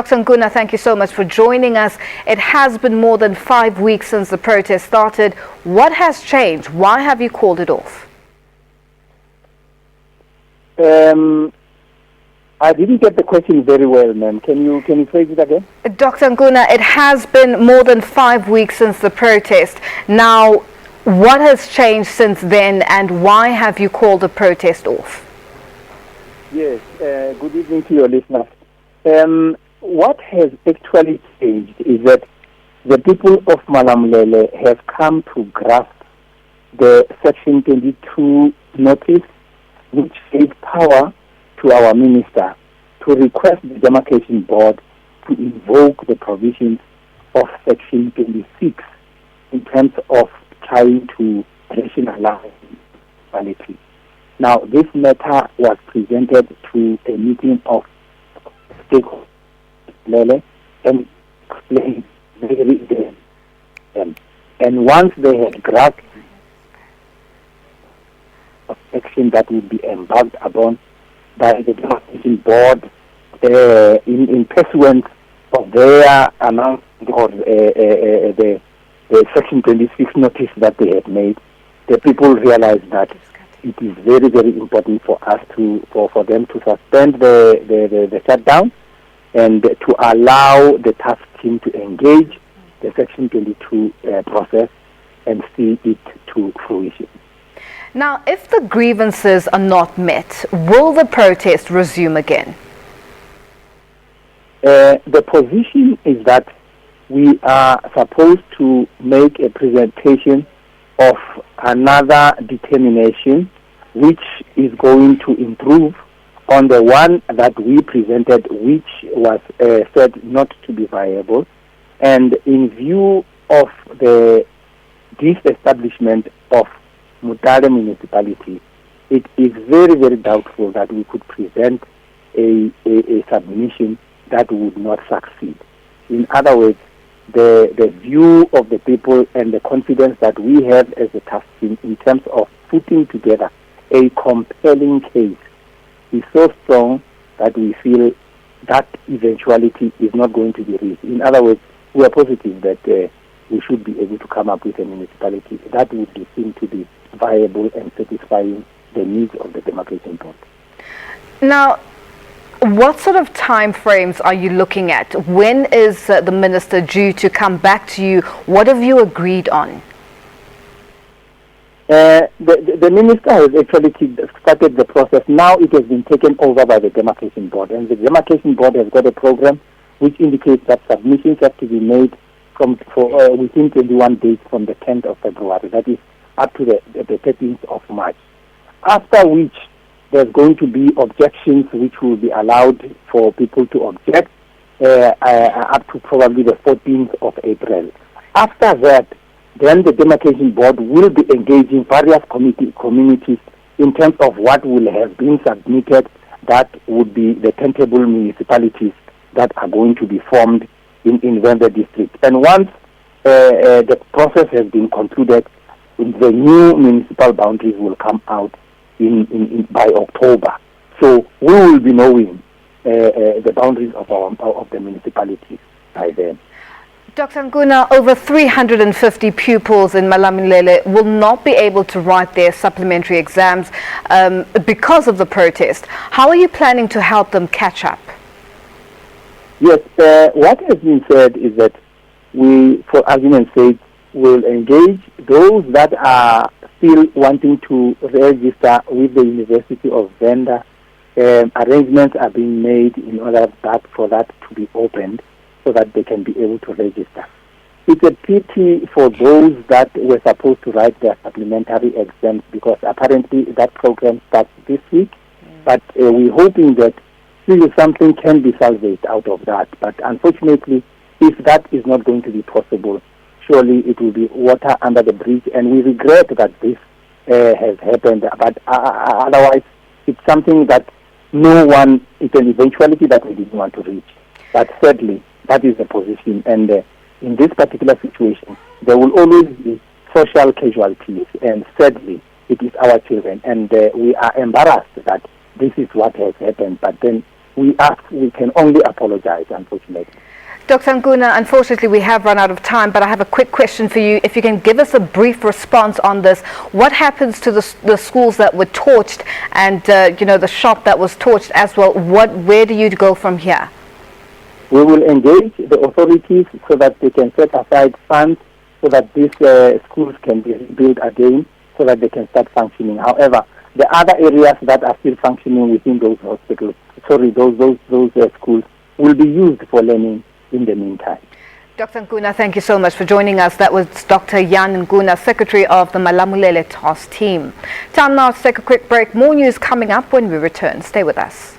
Dr. Nkuna, thank you so much for joining us. It has been more than 5 weeks since the protest started. What has changed? Why have you called it off? I didn't get the question very well, ma'am. Can you phrase it again? Dr. Nkuna, it has been more than 5 weeks since the protest. Now, what has changed since then, and why have you called the protest off? Yes, good evening to your listeners. What has actually changed is that the people of Malamulele have come to grasp the Section 22 notice, which gave power to our minister to request the demarcation board to invoke the provisions of Section 26 in terms of trying to rationalize municipality. Now, this matter was presented to a meeting of stakeholders and explained very well. And once they had grasped a section that would be embarked upon by the demarcation board in pursuance of their announcement or the Section 26 notice that they had made, the people realized that it is very, very important for us for them to suspend the shutdown and to allow the task team to engage the Section 22 process and see it to fruition. Now, if the grievances are not met, will the protest resume again? The position is that we are supposed to make a presentation of another determination which is going to improve on the one that we presented, which was said not to be viable. And in view of the disestablishment of Mutare municipality, it is very, very doubtful that we could present a submission that would not succeed. In other words, the view of the people and the confidence that we have as a task team in terms of putting together a compelling case is so strong that we feel that eventuality is not going to be reached. In other words, we are positive that we should be able to come up with a municipality that would be seen to be viable and satisfying the needs of the demarcation board. Now, what sort of time frames are you looking at? When is the minister due to come back to you? What have you agreed on? The minister has actually started the process. Now it has been taken over by the demarcation board, and the demarcation board has got a program which indicates that submissions have to be made within 21 days from the 10th of February. That is up to the 13th of March. After which there's going to be objections which will be allowed for people to object up to probably the 14th of April. After that, then the demarcation board will be engaging various communities in terms of what will have been submitted that would be the tentable municipalities that are going to be formed in Venda district. And once the process has been concluded, the new municipal boundaries will come out by October. So we will be knowing the boundaries of the municipalities by then. Dr. Nkuna, over 350 pupils in Malamulele will not be able to write their supplementary exams because of the protest. How are you planning to help them catch up? Yes, what has been said is that we, for argument's sake, will engage those that are still wanting to register with the University of Venda. Arrangements are being made in order for that to be opened so that they can be able to register. It's a pity for those that were supposed to write their supplementary exams because apparently that program starts this week. But we're hoping that still something can be salvaged out of that. But unfortunately, if that is not going to be possible, surely it will be water under the bridge, and we regret that this has happened. But otherwise, it's something that it's an eventuality that we didn't want to reach. But sadly, that is the position. And in this particular situation, there will always be social casualties. And sadly, it is our children. And we are embarrassed that this is what has happened. But then we can only apologize, unfortunately. Dr. Nkuna, unfortunately we have run out of time, but I have a quick question for you. If you can give us a brief response on this, what happens to the schools that were torched and the shop that was torched as well? Where do you go from here? We will engage the authorities so that they can set aside funds so that these schools can be rebuilt again so that they can start functioning. However, the other areas that are still functioning within those hospitals, those schools will be used for learning in the meantime. Dr. Nkuna, thank you so much for joining us. That was Dr. Jan Nkuna, Secretary of the Malamulele Task Team. Time now to take a quick break. More news coming up when we return. Stay with us.